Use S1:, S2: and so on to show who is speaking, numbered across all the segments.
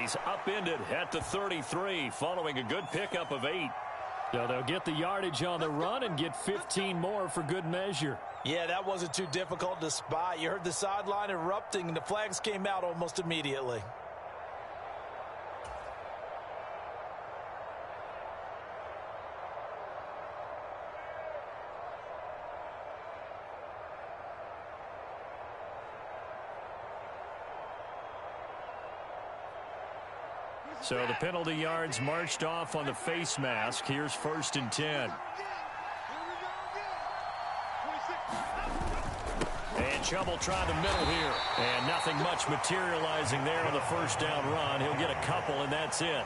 S1: he's upended at the 33 following a good pickup of 8.
S2: So they'll get the yardage on the run and get 15 more for good measure.
S3: Yeah, that wasn't too difficult to spot. You heard the sideline erupting, and the flags came out almost immediately.
S1: So the penalty yards marched off on the face mask. Here's 1st and 10. And Chubb will try the middle here. And nothing much materializing there on the first down run. He'll get a couple, and that's it.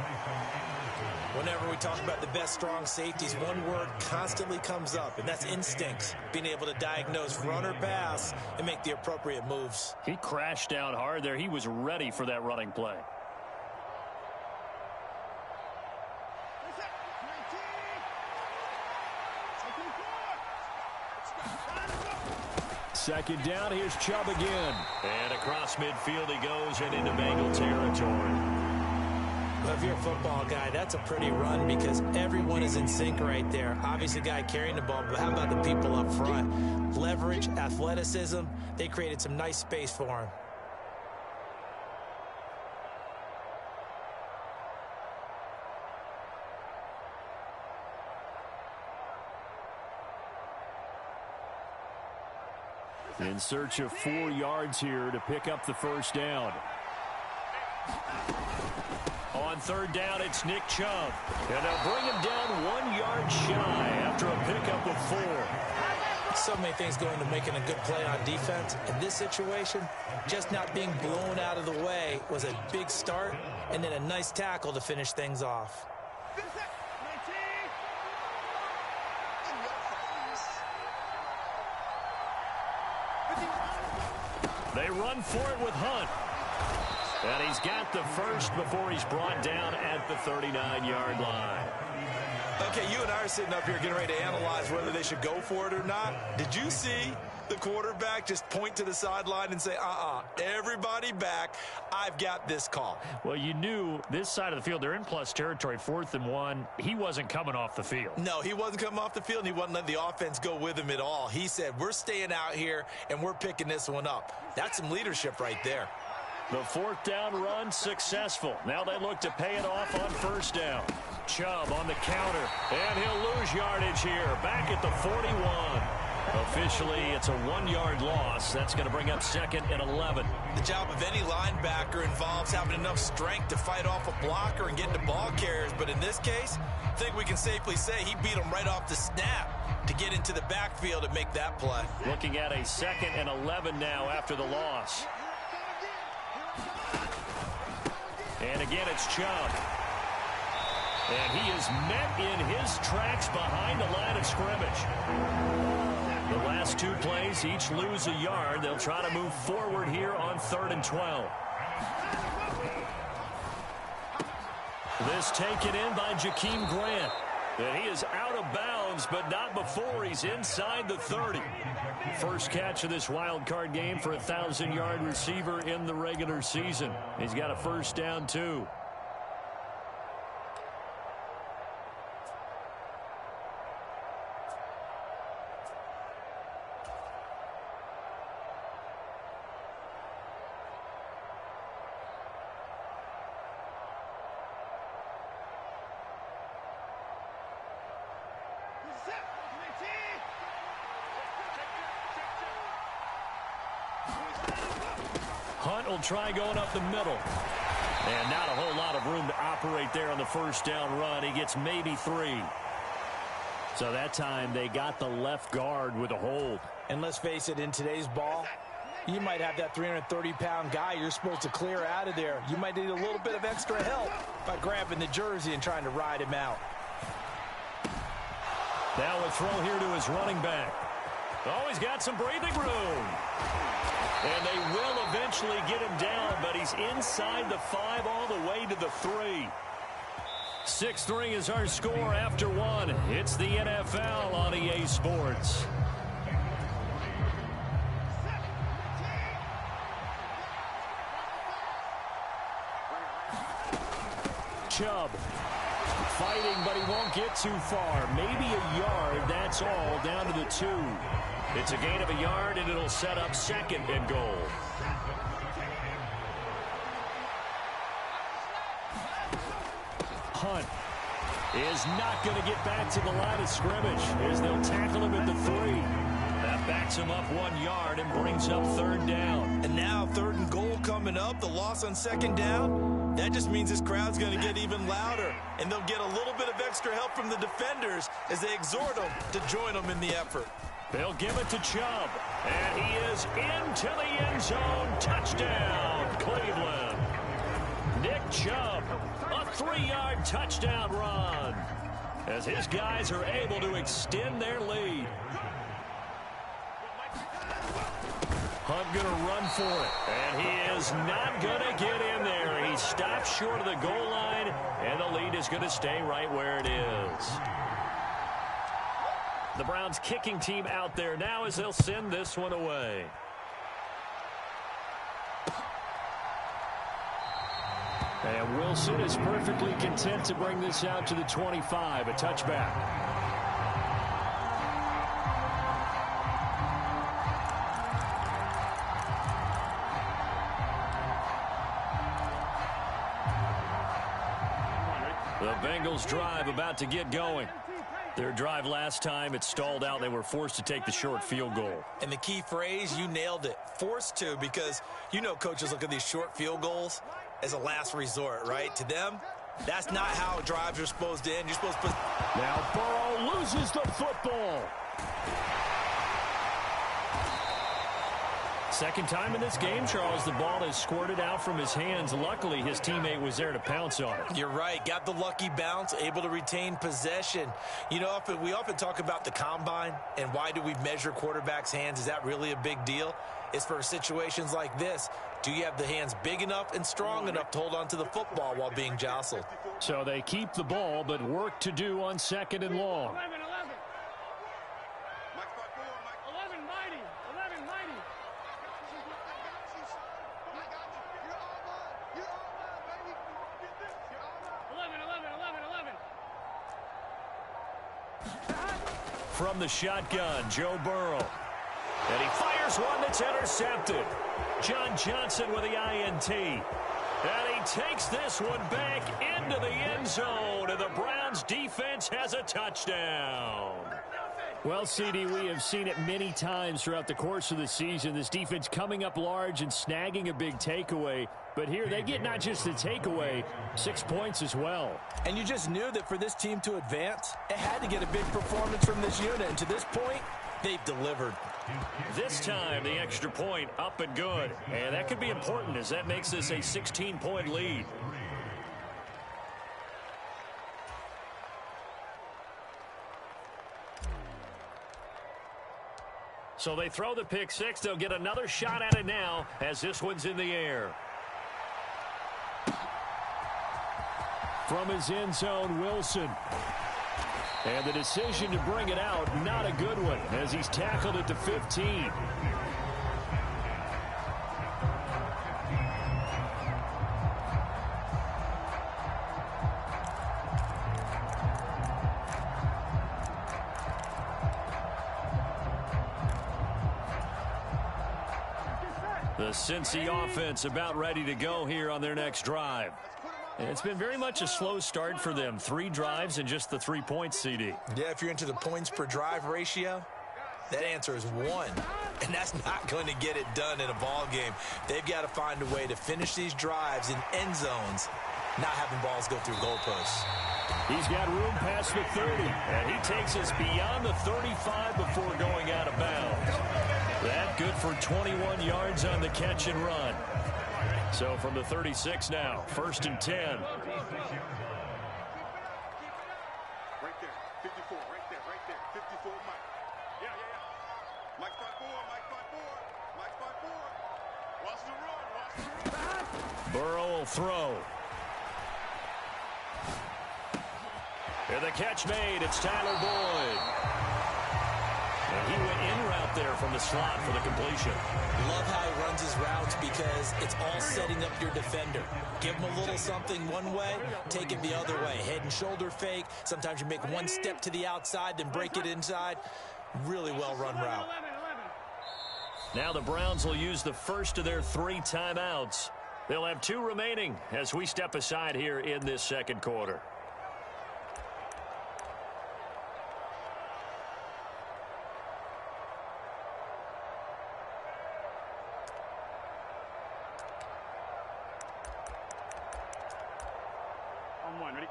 S3: Whenever we talk about the best strong safeties, one word constantly comes up, and that's instincts. Being able to diagnose run or pass and make the appropriate moves.
S1: He crashed down hard there. He was ready for that running play.
S2: Second down, here's Chubb again.
S1: And across midfield he goes and into Bengal territory.
S3: Well, if you're a football guy, that's a pretty run because everyone is in sync right there. Obviously, the guy carrying the ball, but how about the people up front? Leverage, athleticism, they created some nice space for him.
S2: In search of 4 yards here to pick up the first down.
S1: On 3rd down, it's Nick Chubb. And they'll bring him down 1 yard shy after a pickup of 4.
S3: So many things go into making a good play on defense. In this situation, just not being blown out of the way was a big start, and then a nice tackle to finish things off.
S1: They run for it with Hunt. And he's got the first before he's brought down at the 39-yard line.
S4: Okay, you and I are sitting up here getting ready to analyze whether they should go for it or not. Did you see the quarterback just point to the sideline and say, everybody back, I've got this call?
S1: Well, you knew this side of the field, they're in plus territory, 4th and 1. He wasn't coming off the field.
S4: No, he wasn't coming off the field, and he wasn't letting the offense go with him at all. He said, we're staying out here, and we're picking this one up. That's some leadership right there.
S1: The 4th down run successful. Now they look to pay it off on 1st down. Chubb on the counter, and he'll lose yardage here. Back at the 41. Officially, it's a 1-yard loss. That's going to bring up 2nd and 11.
S4: The job of any linebacker involves having enough strength to fight off a blocker and get to ball carriers. But in this case, I think we can safely say he beat him right off the snap to get into the backfield and make that play.
S1: Looking at a 2nd and 11 now after the loss. And again, it's Chubb. And he is met in his tracks behind the line of scrimmage. The last 2 plays, each lose a yard. They'll try to move forward here on 3rd and 12. This taken in by Jakeem Grant. And he is out of bounds, but not before he's inside the 30. First catch of this wild card game for a 1,000-yard receiver in the regular season. He's got a first down, too. Hunt will try going up the middle. And not a whole lot of room to operate there on the first down run. He gets maybe 3.
S2: So that time they got the left guard with a hold.
S3: And let's face it, in today's ball, you might have that 330-pound guy you're supposed to clear out of there. You might need a little bit of extra help by grabbing the jersey and trying to ride him out.
S1: Now a throw here to his running back. Oh, he's got some breathing room. And they will eventually get him down, but he's inside the 5 all the way to the 3. 6-3 is our score after 1. It's the NFL on EA Sports.
S2: Chubb. Fighting, but he won't get too far. Maybe a yard, that's all, down to the 2.
S1: It's a gain of a yard, and it'll set up 2nd and goal.
S2: Hunt is not going to get back to the line of scrimmage as they'll tackle him at the 3.
S1: That backs him up 1 yard and brings up 3rd down.
S4: And now 3rd and goal coming up. The loss on 2nd down. That just means this crowd's going to get even louder. And they'll get a little bit of extra help from the defenders as they exhort them to join them in the effort.
S1: They'll give it to Chubb. And he is into the end zone. Touchdown, Cleveland. Nick Chubb, a 3-yard touchdown run as his guys are able to extend their lead. Hunt going to run for it, and he is not going to get in there. He stops short of the goal line, and the lead is going to stay right where it is. The Browns kicking team out there now as they'll send this one away.
S2: And Wilson is perfectly content to bring this out to the 25, a touchback.
S1: The Bengals drive about to get going. Their drive last time, it stalled out. They were forced to take the short field goal.
S4: And the key phrase, you nailed it, forced to, because you know coaches look at these short field goals as a last resort, right? To them, that's not how drives are supposed to end. You're supposed to put...
S2: Now Burrow loses the football. Second time in this game, Charles, the ball is squirted out from his hands. Luckily, his teammate was there to pounce on it.
S4: You're right. Got the lucky bounce, able to retain possession. You know, we often talk about the combine and why do we measure quarterbacks' hands. Is that really a big deal? It's for situations like this. Do you have the hands big enough and strong enough to hold on to the football while being jostled?
S2: So they keep the ball, but work to do on 2nd and long.
S5: 11.
S1: From the shotgun, Joe Burrow. And he fires one that's intercepted. John Johnson with the INT. And he takes this one back into the end zone. And the Browns defense has a touchdown.
S2: Well, CD, we have seen it many times throughout the course of the season. This defense coming up large and snagging a big takeaway. But here they get not just the takeaway, 6 points as well.
S3: And you just knew that for this team to advance, it had to get a big performance from this unit. And to this point, they've delivered.
S1: This time, the extra point up and good. And that could be important as that makes this a 16-point lead. So they throw the pick six. They'll get another shot at it now as this one's in the air.
S2: From his end zone, Wilson. And the decision to bring it out, not a good one, as he's tackled at the 15.
S1: The Cincy offense about ready to go here on their next drive. And it's been very much a slow start for them. 3 drives and just the 3 points, CD.
S4: Yeah, if you're into the points per drive ratio, that answer is 1. And that's not going to get it done in a ball game. They've got to find a way to finish these drives in end zones, not having balls go through goalposts.
S2: He's got room past the 30.
S1: And he takes us beyond the 35 before going out of bounds. That good for 21 yards on the catch and run. So from the 36 now, 1st and 10.
S5: Right there, 54, right there, 54, Mike. Yeah. Mike spot 4. Watch the run.
S1: Burrow will throw. And the catch made. It's Tyler Boyd. And he went in route there from the slot for the completion.
S3: Love how he runs his routes because it's all setting up your defender. Give him a little something one way, take it the other way. Head and shoulder fake. Sometimes you make one step to the outside, then break it inside. Really well-run route.
S1: Now the Browns will use the first of their 3 timeouts. They'll have 2 remaining as we step aside here in this second quarter.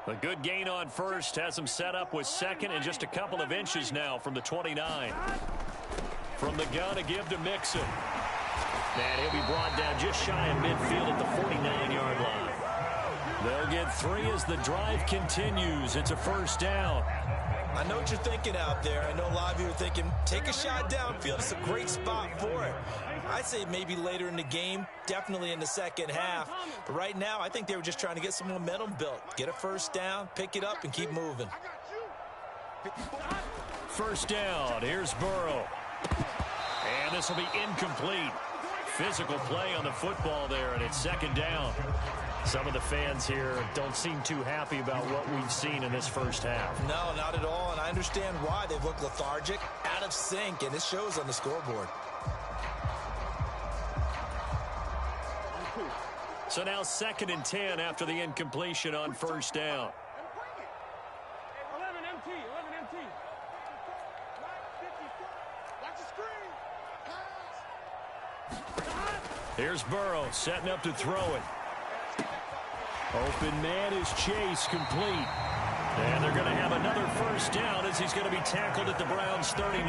S1: A good gain on first has him set up with second and just a couple of inches now from the 29. From the gun, a give to Mixon. And he'll be brought down just shy of midfield at the 49-yard line. They'll get 3 as the drive continues. It's a first down.
S3: I know what you're thinking out there. I know a lot of you are thinking, take a shot downfield. It's a great spot for it. I'd say maybe later in the game, definitely in the second half. But right now, I think they were just trying to get some momentum built. Get a first down, pick it up, and keep moving.
S1: First down. Here's Burrow. And this will be incomplete. Physical play on the football there, and it's second down. Some of the fans here don't seem too happy about what we've seen in this first half.
S3: No, not at all, and I understand why. They've looked lethargic, out of sync, and it shows on the scoreboard.
S1: So now 2nd and 10 after the incompletion on first down.
S5: 11 MT, 11 MT. Watch the screen.
S1: Here's Burrow setting up to throw it. Open man is Chase, complete. And they're going to have another first down as he's going to be tackled at the Browns' 39.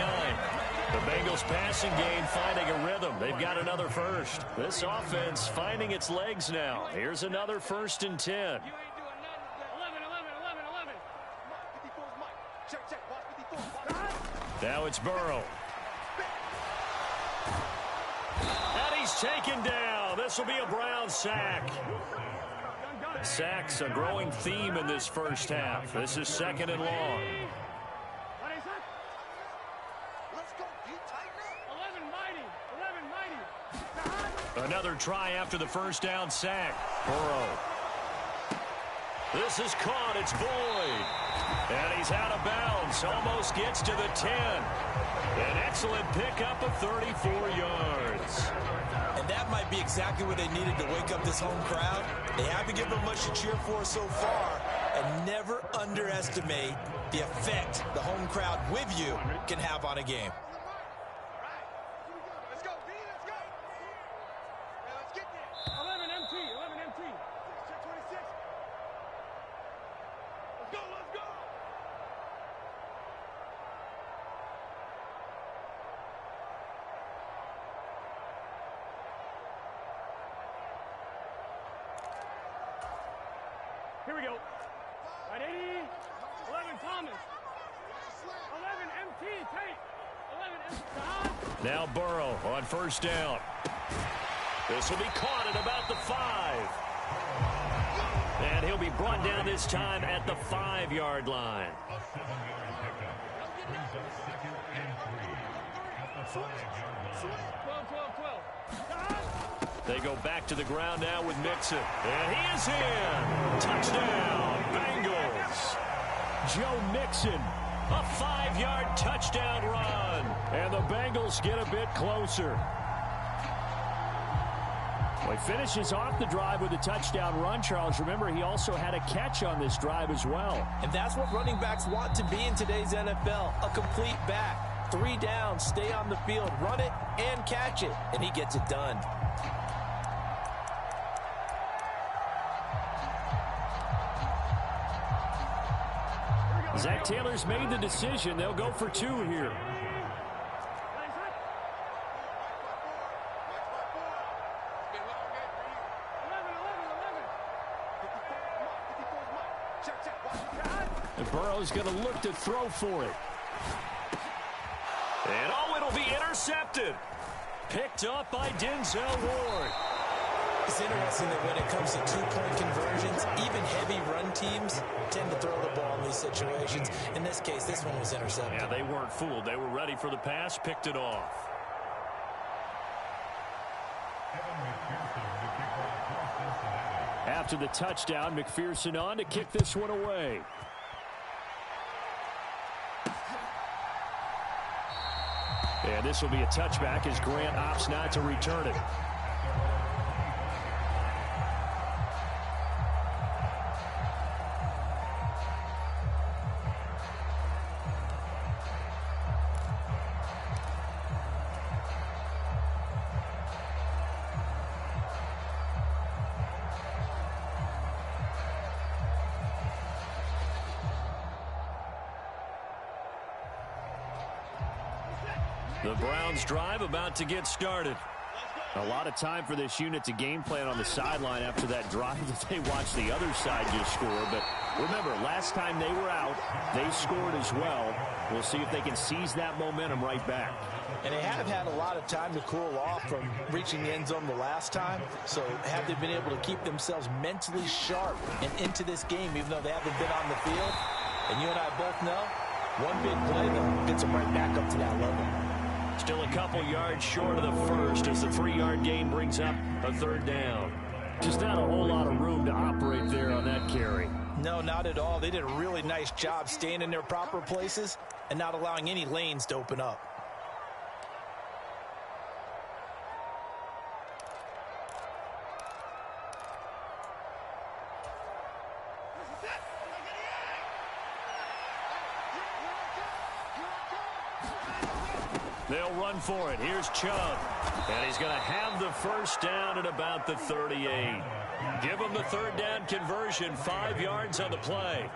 S1: The Bengals passing game finding a rhythm. They've got another first. This offense finding its legs now. Here's another 1st and 10.
S5: You ain't doing nothing. 11. Check. Watch 54.
S1: Now it's Burrow. And he's taken down. This will be a Brown sack. Sacks a growing theme in this first half. This is 2nd and long. Another try after the first down sack. Burrow. This is caught. It's Boyd. And he's out of bounds. Almost gets to the 10. An excellent pickup of 34 yards.
S3: And that might be exactly what they needed to wake up this home crowd. They haven't given them much to cheer for so far. And never underestimate the effect the home crowd with you can have on a game.
S5: Let's go, B, let's go. Let's get there. 11 MT. Check 26. Let's go. Here we go. Right, 80. 11 Thomas. 11 MT. Tate. 11 MT.
S1: Now Burrow on first down. This will be caught at about the 5. And he'll be brought down this time at the 5-yard line.
S5: 12.
S1: They go back to the ground now with Mixon. And he is in. Touchdown, Bengals. Joe Mixon, a 5-yard touchdown run. And the Bengals get a bit closer. Well, he finishes off the drive with a touchdown run, Charles. Remember, he also had a catch on this drive as well.
S3: And that's what running backs want to be in today's NFL, a complete back. 3 downs, stay on the field, run it, and catch it. And he gets it done.
S2: Zach Taylor's made the decision. They'll go for 2 here. And Burrow's going to look to throw for it.
S1: And it'll be intercepted. Picked up by Denzel Ward.
S3: It's interesting that when it comes to 2-point conversions, even heavy run teams tend to throw the ball in these situations. In this case, this one was intercepted.
S1: Yeah, they weren't fooled. They were ready for the pass, picked it off.
S2: After the touchdown, McPherson on to kick this one away. And this will be a touchback as Grant opts not to return it. The Browns drive about to get started. A lot of time for this unit to game plan on the sideline after that drive that they watched the other side just score. But remember, last time they were out, they scored as well. We'll see if they can seize that momentum right back.
S3: And they have had a lot of time to cool off from reaching the end zone the last time. So have they been able to keep themselves mentally sharp and into this game, even though they haven't been on the field? And you and I both know, one big play, though, gets them right back up to that level.
S2: Still a couple yards short of the first as the 3-yard gain brings up a third down. Just not a whole lot of room to operate there on that carry.
S3: No, not at all. They did a really nice job staying in their proper places and not allowing any lanes to open up.
S2: They'll run for it. Here's Chubb. And he's going to have the first down at about the 38. Give him the third down conversion. 5 yards on the play.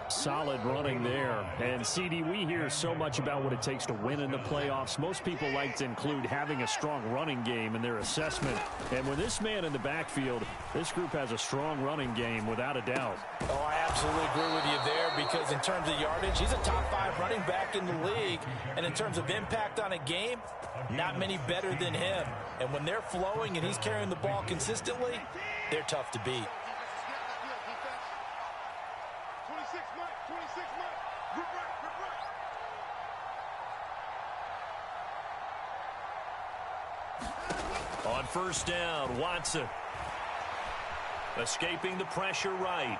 S2: Solid running there. And, CD, we hear so much about what it takes to win in the playoffs. Most people like to include having a strong running game in their assessment. And with this man in the backfield, this group has a strong running game without a doubt.
S3: Oh, I absolutely agree with you there because in terms of yardage, he's a top 5 running back in the league. And in terms of impact on a game, not many better than him. And when they're flowing and he's carrying the ball consistently, they're tough to beat.
S1: On first down, Watson. Escaping the pressure right.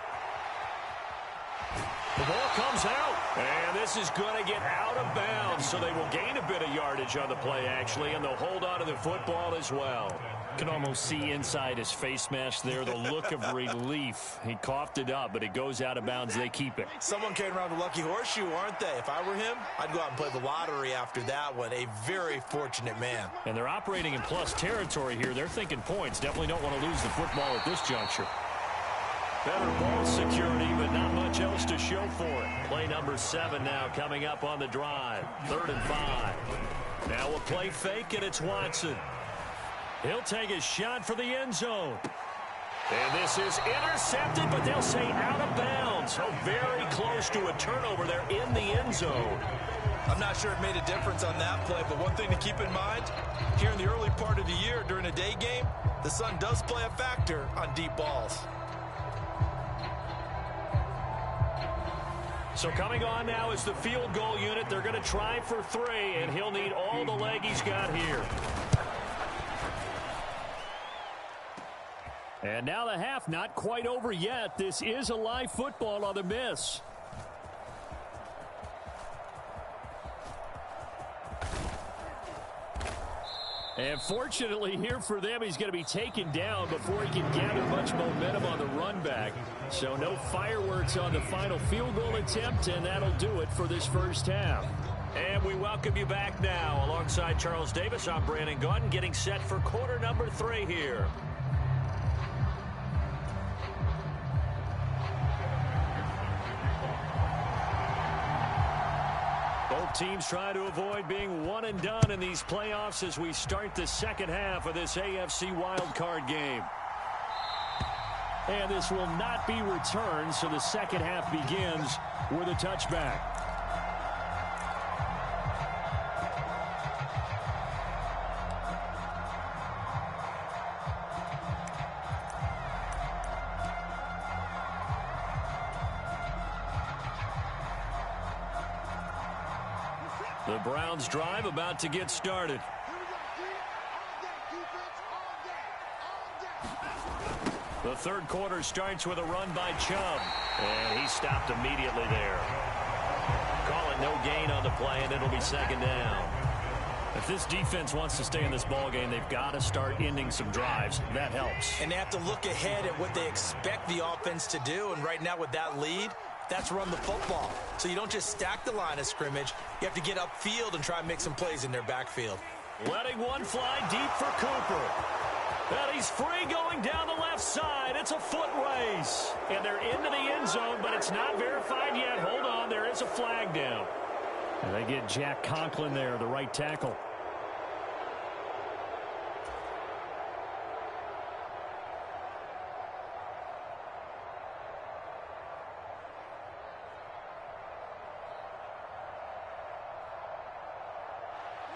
S1: The ball comes out, and this is going to get out of bounds, so they will gain a bit of yardage on the play, actually, and they'll hold on to the football as well.
S2: Can almost see inside his face mask there the look of relief. He coughed it up, but it goes out of bounds. They keep it.
S3: Someone carrying around the lucky horseshoe, aren't they? If I were him, I'd go out and play the lottery after that one. A very fortunate man.
S2: And they're operating in plus territory here. They're thinking points. Definitely don't want to lose the football at this juncture.
S1: Better ball security, but not much else to show for it. Play number 7 now coming up on the drive. 3rd and 5. Now a play fake, and it's Watson. He'll take a shot for the end zone. And this is intercepted, but they'll say out of bounds. So very close to a turnover there in the end zone.
S4: I'm not sure it made a difference on that play, but one thing to keep in mind, here in the early part of the year during a day game, the sun does play a factor on deep balls.
S1: So coming on now is the field goal unit. They're going to try for 3, and he'll need all the leg he's got here.
S2: And now the half not quite over yet. This is a live football on the miss. And fortunately here for them, he's going to be taken down before he can gather much momentum on the run back. So no fireworks on the final field goal attempt, and that'll do it for this first half.
S1: And we welcome you back now. Alongside Charles Davis, I'm Brandon Gunn, getting set for quarter number 3 here. Both teams try to avoid being one and done in these playoffs as we start the second half of this AFC wildcard game.
S2: And this will not be returned, so the second half begins with a touchback.
S1: The Browns drive about to get started. The third quarter starts with a run by Chubb. And he stopped immediately there. Call it no gain on the play, and it'll be second down.
S2: If this defense wants to stay in this ball game, they've got to start ending some drives. That helps.
S3: And they have to look ahead at what they expect the offense to do. And right now with that lead, that's run the football. So you don't just stack the line of scrimmage. You have to get upfield and try and make some plays in their backfield.
S1: Letting one fly deep for Cooper. And he's free going down the left side. It's a foot race. And they're into the end zone, but it's not verified yet. Hold on, there is a flag down.
S2: And they get Jack Conklin there, the right tackle.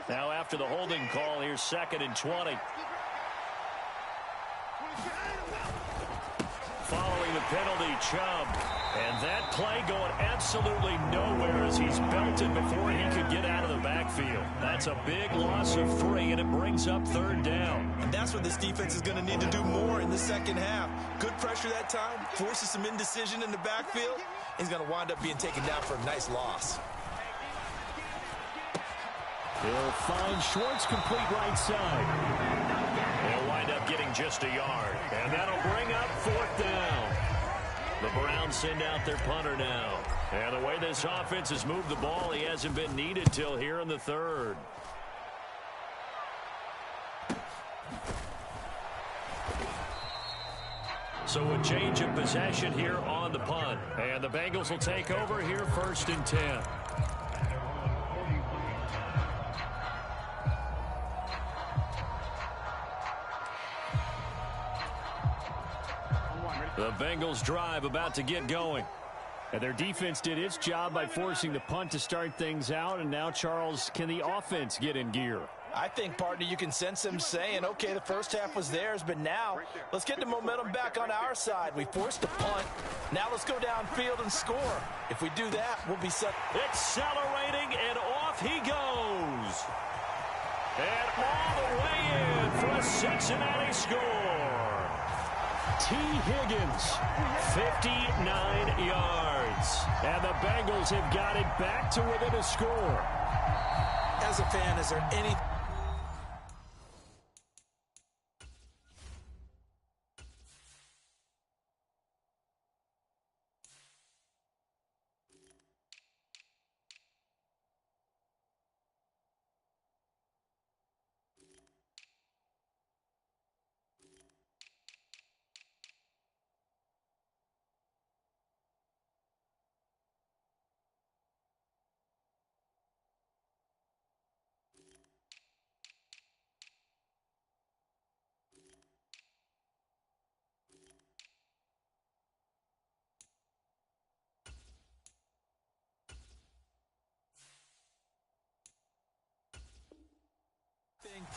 S1: Now after the holding call, here's 2nd and 20. Following the penalty, Chubb. And that play going absolutely nowhere as he's belted before he could get out of the backfield. That's a big loss of 3, and it brings up 3rd down.
S4: And that's what this defense is going to need to do more in the second half. Good pressure that time, forces some indecision in the backfield. He's going to wind up being taken down for a nice loss.
S2: He'll find Schwartz complete right side.
S1: He'll wind up getting just a yard. And that'll bring up 4th down. The Browns send out their punter now. And the way this offense has moved the ball, he hasn't been needed till here in the 3rd. So a change of possession here on the punt. And the Bengals will take over here 1st and 10. The Bengals drive about to get going.
S2: And their defense did its job by forcing the punt to start things out. And now, Charles, can the offense get in gear?
S3: I think, partner, you can sense them saying, okay, the first half was theirs, but now let's get the momentum back on our side. We forced the punt. Now let's go downfield and score. If we do that, we'll be set.
S1: Accelerating, and off he goes. And all the way in for a Cincinnati score. T. Higgins, 59 yards.
S2: And the Bengals have got it back to within a score.
S3: As a fan, is there any...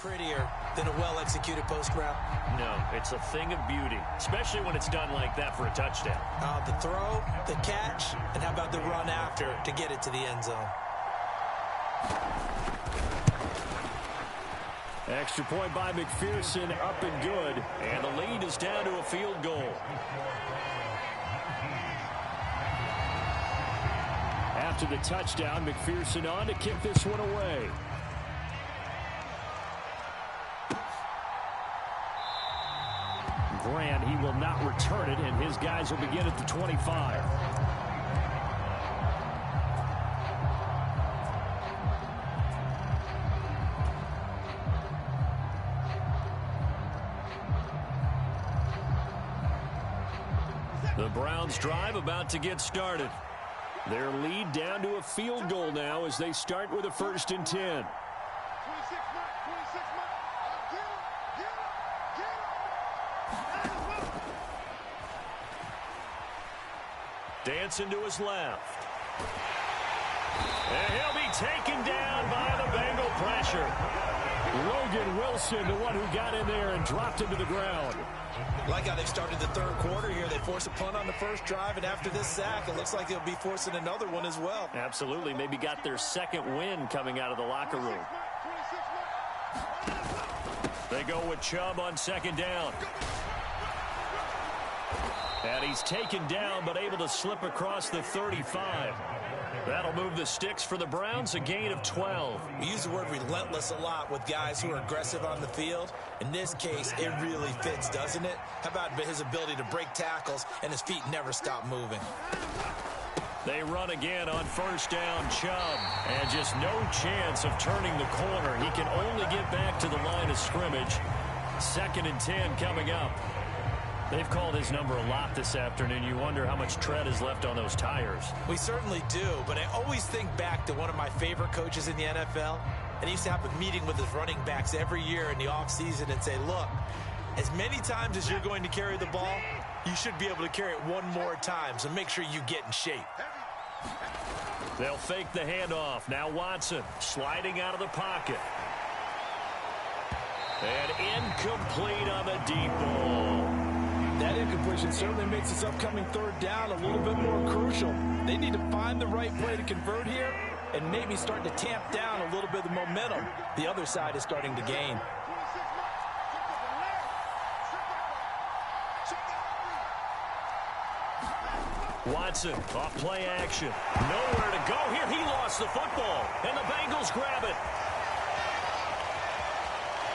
S3: prettier than a well-executed post route?
S1: No, it's a thing of beauty, especially when it's done like that for a touchdown.
S3: The throw, the catch, and how about the run after to get it to the end zone?
S2: Extra point by McPherson, up and good.
S1: And the lead is down to a field goal.
S2: After the touchdown, McPherson on to kick this one away. Grant, he will not return it, and his guys will begin at the 25.
S1: The Browns drive about to get started. Their lead down to a field goal now as they start with a 1st and 10. Dancing to his left. And he'll be taken down by the Bengal pressure.
S2: Logan Wilson, the one who got in there and dropped him to the ground.
S3: Like how they've started the 3rd quarter here. They force a punt on the first drive, and after this sack, it looks like they'll be forcing another one as well.
S1: Absolutely. Maybe got their 2nd win coming out of the locker room. They go with Chubb on 2nd down. And he's taken down, but able to slip across the 35. That'll move the sticks for the Browns, a gain of 12.
S3: We use the word relentless a lot with guys who are aggressive on the field. In this case, it really fits, doesn't it? How about his ability to break tackles and his feet never stop moving?
S1: They run again on first down, Chubb. And just no chance of turning the corner. He can only get back to the line of scrimmage. 2nd and 10 coming up. They've called his number a lot this afternoon. You wonder how much tread is left on those tires.
S3: We certainly do, but I always think back to one of my favorite coaches in the NFL. And he used to have a meeting with his running backs every year in the offseason and say, look, as many times as you're going to carry the ball, you should be able to carry it one more time, so make sure you get in shape.
S1: They'll fake the handoff. Now Watson sliding out of the pocket. And incomplete on the deep ball.
S6: That incompletion certainly makes this upcoming 3rd down a little bit more crucial. They need to find the right play to convert here and maybe start to tamp down a little bit of the momentum the other side is starting to gain.
S1: Watson off play action. Nowhere to go here. He lost the football, and the Bengals grab it.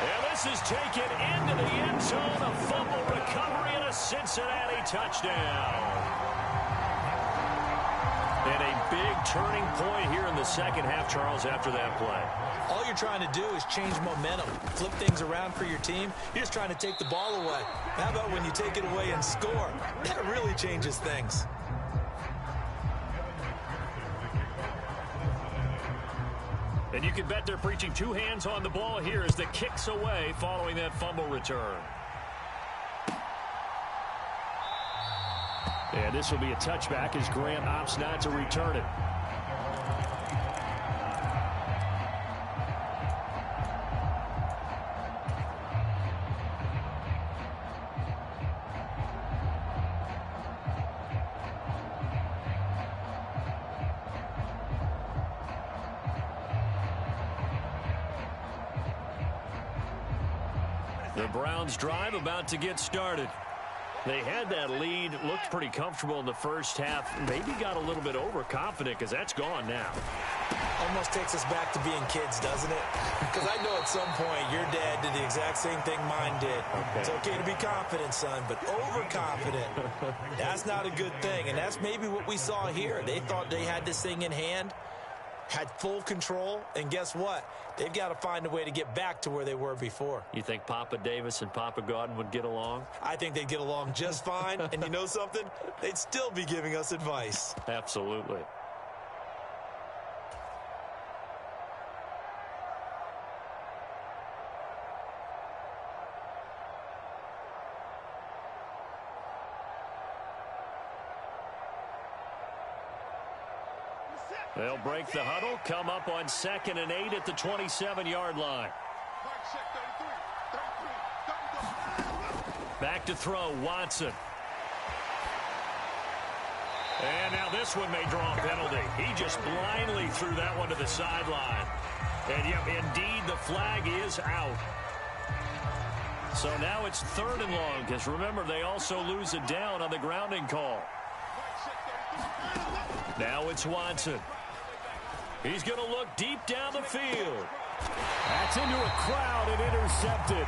S1: And this is taken into the end zone. A fumble recovery and a Cincinnati touchdown. And a big turning point here in the 2nd half, Charles, after that play.
S3: All you're trying to do is change momentum, flip things around for your team. You're just trying to take the ball away. How about when you take it away and score? That really changes things.
S1: And you can bet they're preaching 2 hands on the ball here as the kick's away following that fumble return. And this will be a touchback as Grant opts not to return it. The Browns drive about to get started. They had that lead, looked pretty comfortable in the first half, maybe got a little bit overconfident because that's gone now.
S3: Almost takes us back to being kids, doesn't it? Because I know at some point your dad did the exact same thing mine did. Okay. It's okay to be confident, son, but overconfident, that's not a good thing. And that's maybe what we saw here. They thought they had this thing in hand, had full control, and guess what? They've got to find a way to get back to where they were before.
S1: You think Papa Davis and Papa Godwin would get along?
S3: I think they'd get along just fine, and you know something? They'd still be giving us advice.
S1: Absolutely. They'll break the huddle, come up on 2nd and 8 at the 27-yard line. Back to throw, Watson. And now this one may draw a penalty. He just blindly threw that one to the sideline. And yep, indeed, the flag is out. So now it's 3rd and long, because remember, they also lose it down on the grounding call. Now it's Watson. He's going to look deep down the field.
S2: That's into a crowd and intercepted.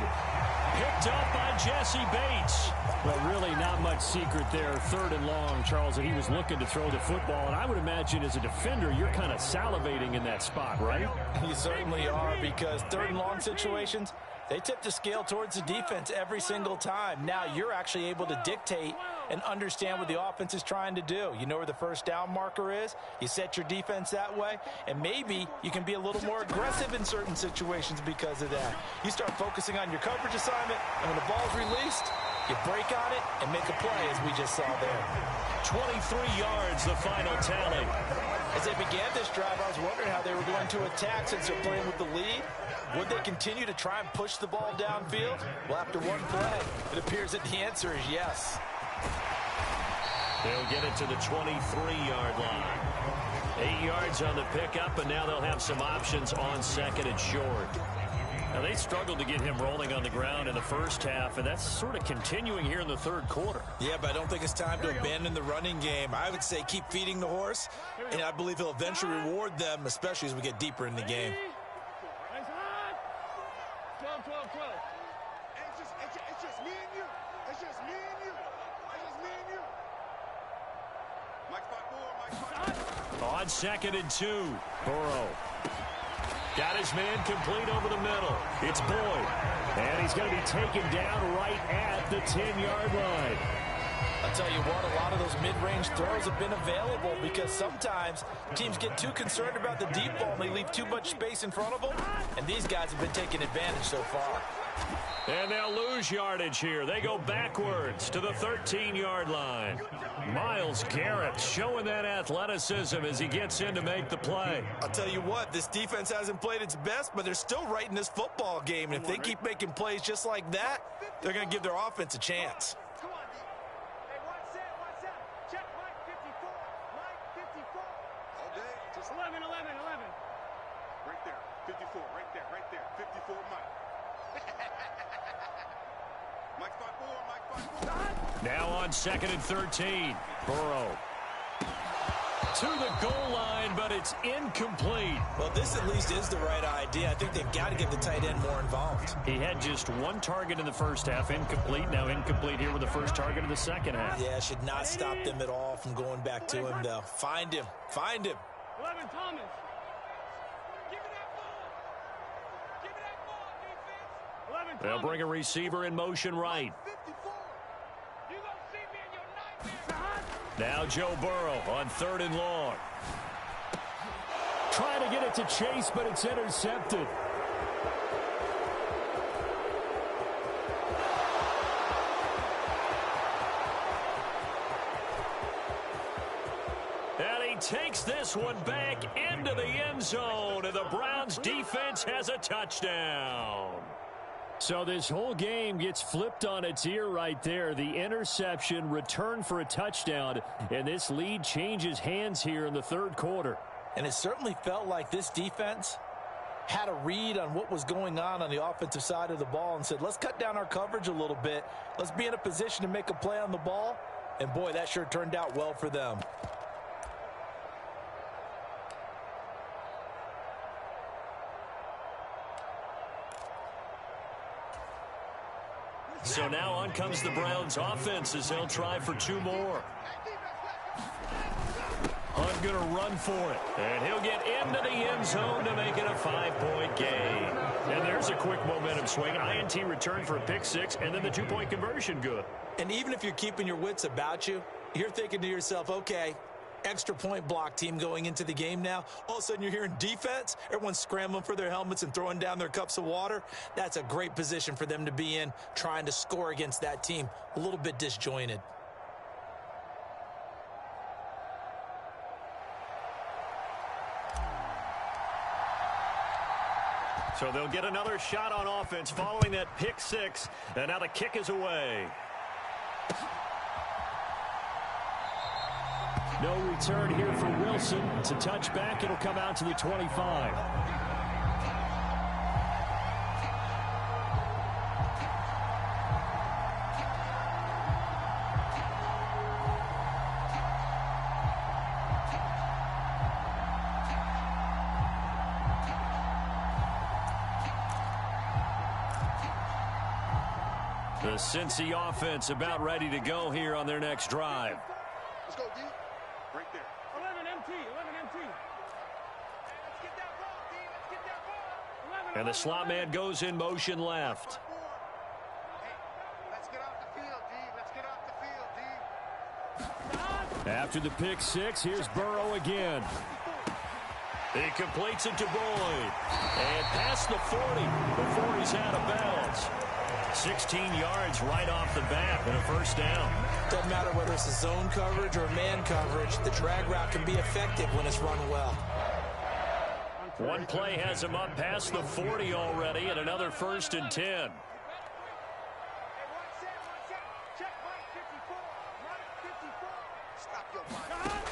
S1: Picked up by Jesse Bates.
S2: Well, really not much secret there. 3rd and long, Charles, that he was looking to throw the football. And I would imagine as a defender, you're kind of salivating in that spot, right?
S6: You certainly are, because 3rd and long situations, they tip the scale towards the defense every single time. Now you're actually able to dictate and understand what the offense is trying to do. You know where the first down marker is. You set your defense that way, and maybe you can be a little more aggressive in certain situations because of that. You start focusing on your coverage assignment, and when the ball's released, you break on it and make a play, as we just saw there.
S1: 23 yards, the final tally.
S6: As they began this drive, I was wondering how they were going to attack since they're playing with the lead. Would they continue to try and push the ball downfield? Well, after one play, it appears that the answer is yes.
S1: They'll get it to the 23-yard line. 8 yards on the pickup, and now they'll have some options on 2nd and short.
S2: Now, they struggled to get him rolling on the ground in the first half, and that's sort of continuing here in the third quarter.
S4: Yeah, but I don't think it's time to abandon the running game. I would say keep feeding the horse, and I believe he'll eventually reward them, especially as we get deeper in the game.
S5: 12, 12, 12. It's just me and you. It's just me and you. It's just me and you. Mike spot 4,
S1: On 2nd and 2, Burrow. Got his man complete over the middle. It's Boyd.
S2: And he's going to be taken down right at the 10-yard line.
S6: I'll tell you what, a lot of those mid-range throws have been available because sometimes teams get too concerned about the deep ball and they leave too much space in front of them, and these guys have been taking advantage so far.
S1: And they'll lose yardage here. They go backwards to the 13-yard line. Myles Garrett showing that athleticism as he gets in to make the play.
S4: I'll tell you what, this defense hasn't played its best, but they're still right in this football game. And if they keep making plays just like that, they're going to give their offense a chance.
S5: Come on, D. Hey, one set. Check Mike 54. Mike 54. All day. Just 11. Right there. 54. Right there. 54 Mike. Mike spot 4.
S1: Now on 2nd and 13, Burrow. To the goal line, but it's incomplete.
S4: Well, this at least is the right idea. I think they've got to get the tight end more involved.
S2: He had just one target in the first half, incomplete. Now incomplete here with the first target of the second half.
S4: Yeah, should not stop them at all from going back to him, though. Find him.
S5: 11 Thomas. Give me that ball, defense. 11 Thomas.
S1: They'll bring a receiver in motion right.
S5: 54. You gonna see me in your nightmare.
S1: Now Joe Burrow on 3rd and long.
S2: Trying to get it to Chase, but it's intercepted.
S1: And he takes this one back into the end zone, and the Browns defense has a touchdown.
S2: So this whole game gets flipped on its ear right there. The interception, return for a touchdown, and this lead changes hands here in the third quarter.
S6: And it certainly felt like this defense had a read on what was going on the offensive side of the ball and said, let's cut down our coverage a little bit. Let's be in a position to make a play on the ball. And, boy, that sure turned out well for them.
S1: So now on comes the Browns offense as they'll try for 2 more. Hunt going to run for it, and he'll get into the end zone to make it a 5-point game. And there's a quick momentum swing. An INT return for a pick 6, and then the 2-point conversion good.
S4: And even if you're keeping your wits about you, you're thinking to yourself, okay, extra point block team going into the game now. All of a sudden you're hearing defense. Everyone's scrambling for their helmets and throwing down their cups of water. That's a great position for them to be in, trying to score against that team. A little bit disjointed.
S1: So they'll get another shot on offense following that pick 6, and now the kick is away.
S2: No return here for Wilson. It's a touchback. It'll come out to the 25.
S1: The Cincy offense about ready to go here on their next drive.
S5: Let's go, D. Right there. 11 MT. Let's get that ball, D. Let's get that ball.
S1: And the slot man goes in motion left.
S5: Hey, let's get off the field, D. Let's get off the field, D.
S2: After the pick 6, here's Burrow again.
S1: He completes it to Boyd. And past the 40 before he's out of bounds. 16 yards right off the bat and a first down.
S4: Doesn't matter whether it's a zone coverage or man coverage, the drag route can be effective when it's run well.
S1: One play has him up past the 40 already, and another 1st and 10.
S5: Hey, one set. Check Mike 54. Mike 54. Stop your mind.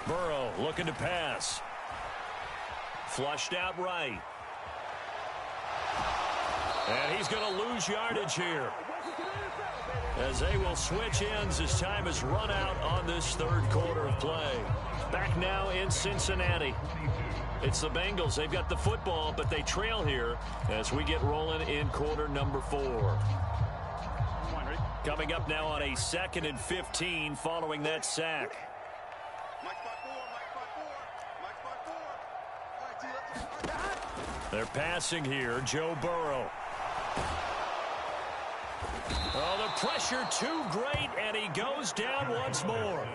S1: Burrow looking to pass. Flushed out right. And he's going to lose yardage here, as they will switch ends as time has run out on this third quarter of play. Back now in Cincinnati. It's the Bengals. They've got the football, but they trail here as we get rolling in quarter number 4. Coming up now on a 2nd and 15 following that sack. They're passing here. Joe Burrow. Oh, the pressure too great, and he goes down once more.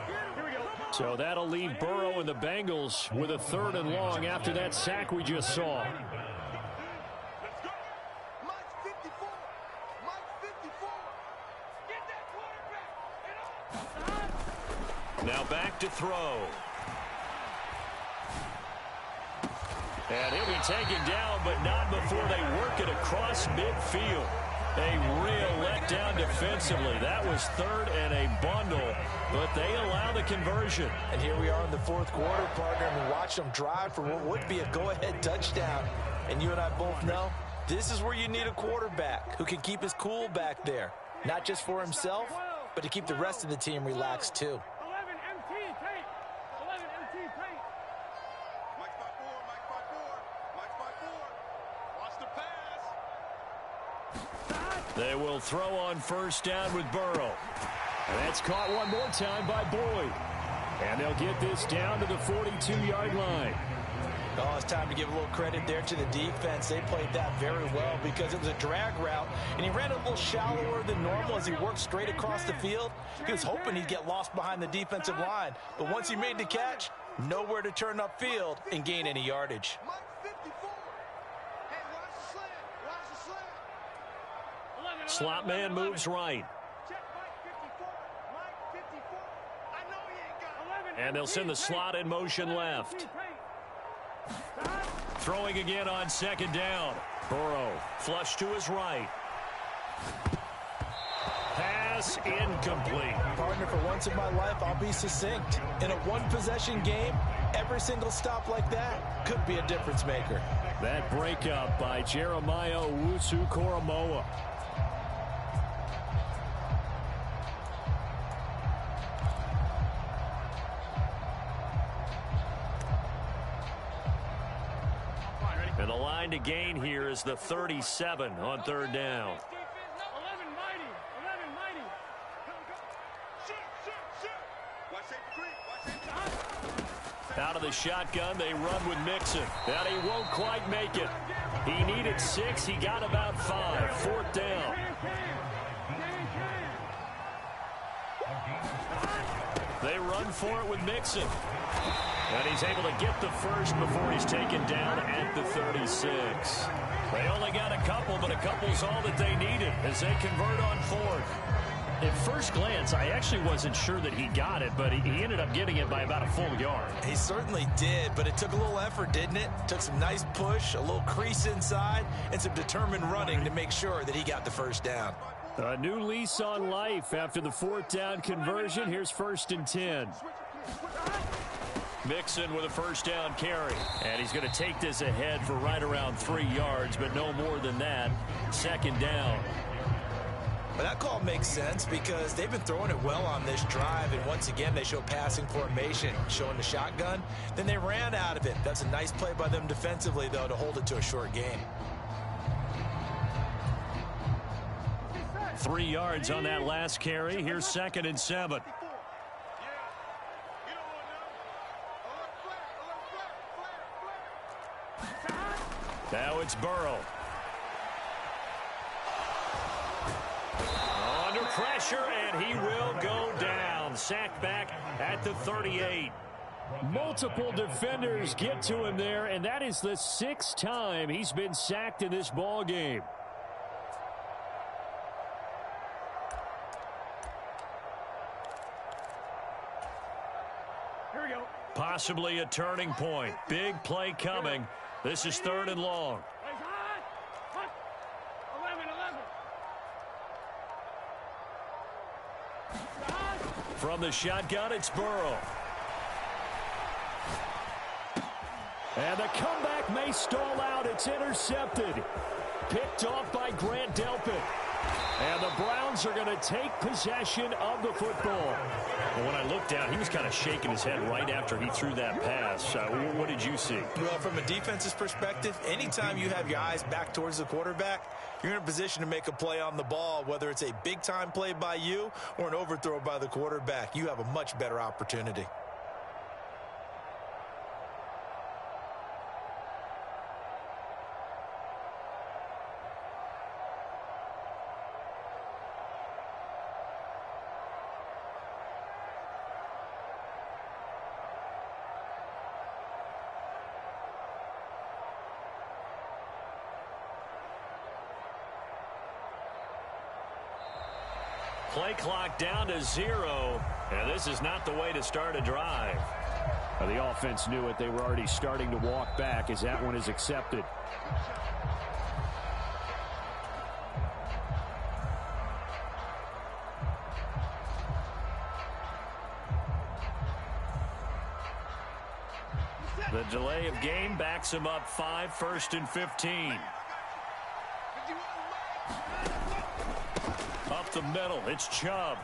S1: So that'll leave Burrow and the Bengals with a 3rd and long after that sack we just saw. Now back to throw. And he'll be taken down, but not before they work it across midfield. A real letdown defensively. That was 3rd and a bundle, but they allow the conversion.
S6: And here we are in the 4th quarter, partner, and we watch them drive for what would be a go-ahead touchdown. And you and I both know this is where you need a quarterback who can keep his cool back there, not just for himself, but to keep the rest of the team relaxed too.
S1: They will throw on 1st down with Burrow.
S2: And that's caught one more time by Boyd. And they'll get this down to the 42-yard line.
S6: Oh, it's time to give a little credit there to the defense. They played that very well because it was a drag route, and he ran a little shallower than normal as he worked straight across the field. He was hoping he'd get lost behind the defensive line, but once he made the catch, nowhere to turn upfield and gain any yardage.
S1: Slot man moves right. And they'll send the slot in motion left. Throwing again on 2nd down. Burrow flush to his right. Pass incomplete.
S6: Partner, for once in my life, I'll be succinct. In a one-possession game, every single stop like that could be a difference maker.
S2: That breakup by Jeremiah Owusu-Koramoah.
S1: And the line to gain here is the 37 on 3rd down. Out of the shotgun, they run with Mixon. And he won't quite make it. He needed 6. He got about 5. 4th down. They run for it with Mixon. And he's able to get the first before he's taken down at the 36. They only got a couple, but a couple's all that they needed as they convert on 4th.
S2: At first glance, I actually wasn't sure that he got it, but he ended up getting it by about a full yard.
S6: He certainly did, but it took a little effort, didn't it? Took some nice push, a little crease inside, and some determined running to make sure that he got the first down.
S2: A new lease on life after the 4th down conversion. Here's 1st and 10.
S1: Mixon with a 1st down carry. And he's going to take this ahead for right around 3 yards, but no more than that. 2nd down.
S6: But that call makes sense because they've been throwing it well on this drive, and once again they show passing formation, showing the shotgun. Then they ran out of it. That's a nice play by them defensively, though, to hold it to a short gain.
S1: 3 yards on that last carry. Here's 2nd and 7. Now it's Burrow. Under pressure, and he will go down. Sacked back at the 38.
S2: Multiple defenders get to him there, and that is the 6th time he's been sacked in this ball game.
S5: Here we go.
S1: Possibly a turning point. Big play coming. This is 3rd and long.
S5: 11.
S1: From the shotgun, it's Burrow.
S2: And the comeback may stall out. It's intercepted. Picked off by Grant Delpit. And the Browns are going to take possession of the football.
S1: Well, when I looked down, he was kind of shaking his head right after he threw that pass. What did you see?
S3: Well, from a defense's perspective, anytime you have your eyes back towards the quarterback, you're in a position to make a play on the ball, whether it's a big-time play by you or an overthrow by the quarterback. You have a much better opportunity.
S1: Play clock down to 0, and this is not the way to start a drive.
S2: Well, the offense knew it. They were already starting to walk back as that one is accepted.
S1: The delay of game backs him up 5, 1st and 15. Up the middle, it's Chubb.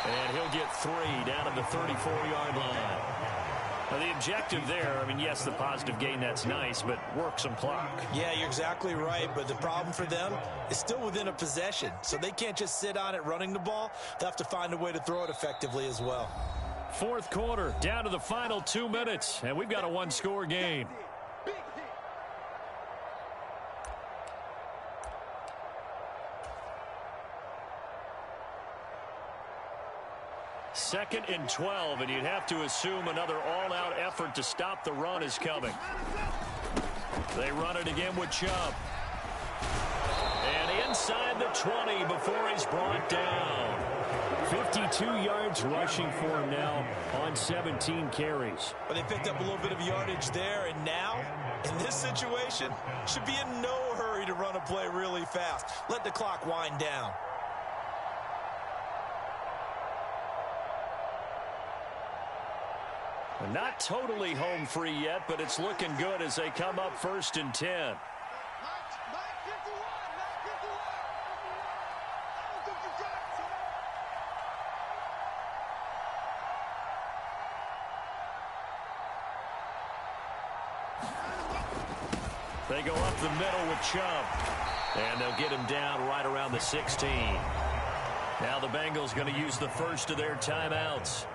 S1: And he'll get 3 down at the 34-yard line. Now, the objective there, I mean, yes, the positive gain, that's nice, but work some clock.
S3: Yeah, you're exactly right, but the problem for them is still within a possession, so they can't just sit on it running the ball. They'll have to find a way to throw it effectively as well.
S2: Fourth quarter, down to the final 2 minutes, and we've got a one-score game.
S1: Second and 12, and you'd have to assume another all-out effort to stop the run is coming. They run it again with Chubb. And inside the 20 before he's brought down.
S2: 52 yards rushing for him now on 17 carries.
S3: But they picked up a little bit of yardage there, and now, in this situation, should be in no hurry to run a play really fast. Let the clock wind down.
S1: Not totally home free yet, but it's looking good as they come up 1st and 10. They go up the middle with Chubb, and they'll get him down right around the 16. Now the Bengals going to use the first of their timeouts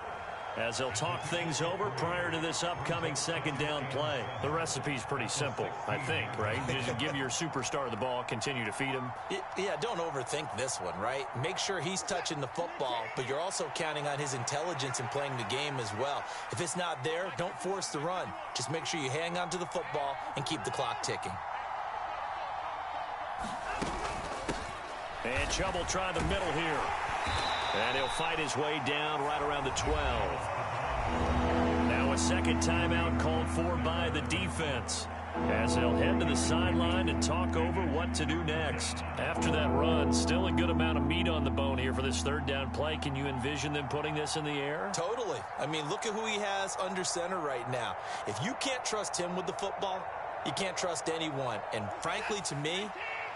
S1: as they'll talk things over prior to this upcoming second down play.
S2: The recipe's pretty simple, I think, right? Just give your superstar the ball, continue to feed him.
S3: Yeah, don't overthink this one, right? Make sure he's touching the football, but you're also counting on his intelligence in playing the game as well. If it's not there, don't force the run. Just make sure you hang on to the football and keep the clock ticking.
S1: And Chubb will try the middle here. And he'll fight his way down right around the 12. Now a second timeout called for by the defense as they'll head to the sideline and talk over what to do next. After that run, still a good amount of meat on the bone here for this third down play. Can you envision them putting this in the air?
S3: Totally. I mean, look at who he has under center right now. If you can't trust him with the football, you can't trust anyone. And frankly, to me,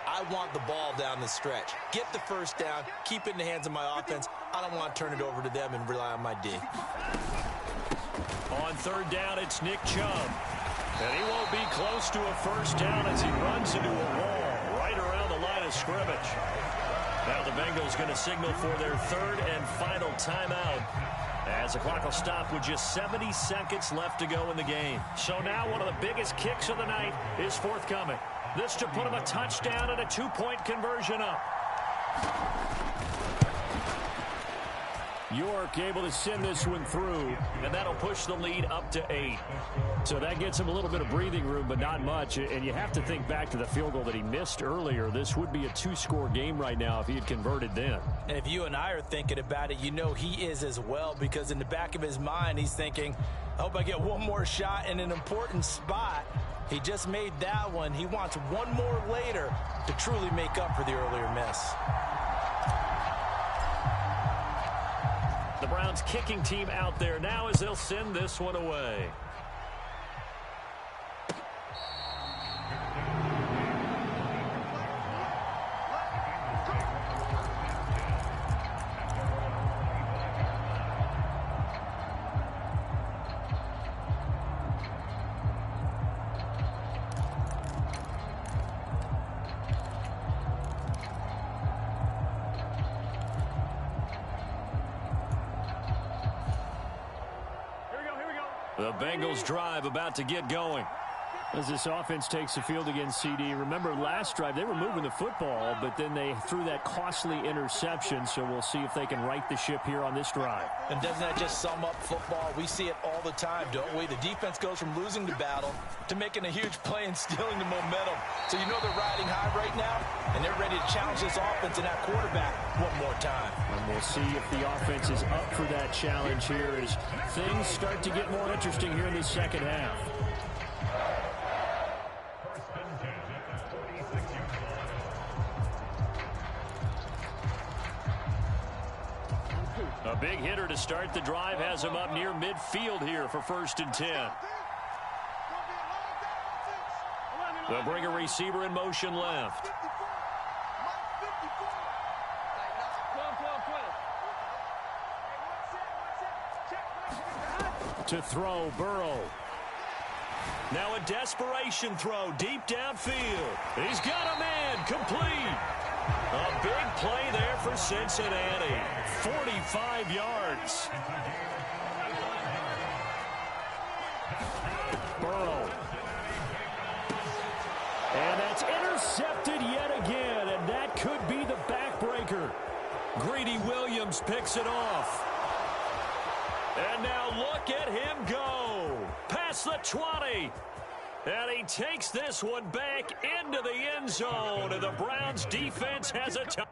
S3: I want the ball down the stretch. Get the first down, keep it in the hands of my offense. I don't want to turn it over to them and rely on my D.
S1: On third down, it's Nick Chubb. And he won't be close to a first down as he runs into a wall right around the line of scrimmage. Now the Bengals going to signal for their third and final timeout as the clock will stop with just 70 seconds left to go in the game.
S2: So now one of the biggest kicks of the night is forthcoming. This to put him a touchdown and a two-point conversion up. York able to send this one through, and that'll push the lead up to 8. So that gets him a little bit of breathing room, but not much. And you have to think back to the field goal that he missed earlier. This would be a 2-score game right now if he had converted then.
S3: And if you and I are thinking about it, you know he is as well, because in the back of his mind, he's thinking, I hope I get one more shot in an important spot. He just made that one. He wants one more later to truly make up for the earlier miss.
S1: The Browns kicking team out there now as they'll send this one away. The Bengals drive about to get going.
S2: As this offense takes the field against CD, remember last drive they were moving the football, but then they threw that costly interception, so we'll see if they can right the ship here on this drive.
S6: And doesn't that just sum up football? We see it all the time, don't we? The defense goes from losing the battle to making a huge play and stealing the momentum. So you know they're riding high right now, and they're ready to challenge this offense and that quarterback one more time.
S2: And we'll see if the offense is up for that challenge here as things start to get more interesting here in the second half.
S1: A big hitter to start the drive has him up near midfield here for 1st and 10. They'll bring a receiver in motion left.
S2: To throw, Burrow.
S1: Now a desperation throw deep downfield. He's got a man complete. A big play there for Cincinnati. 45 yards.
S2: Burrow. And that's intercepted yet again, and that could be the backbreaker.
S1: Greedy Williams picks it off. And now look at him go. Past the 20. And he takes this one back into the end zone. And the Browns defense has a time.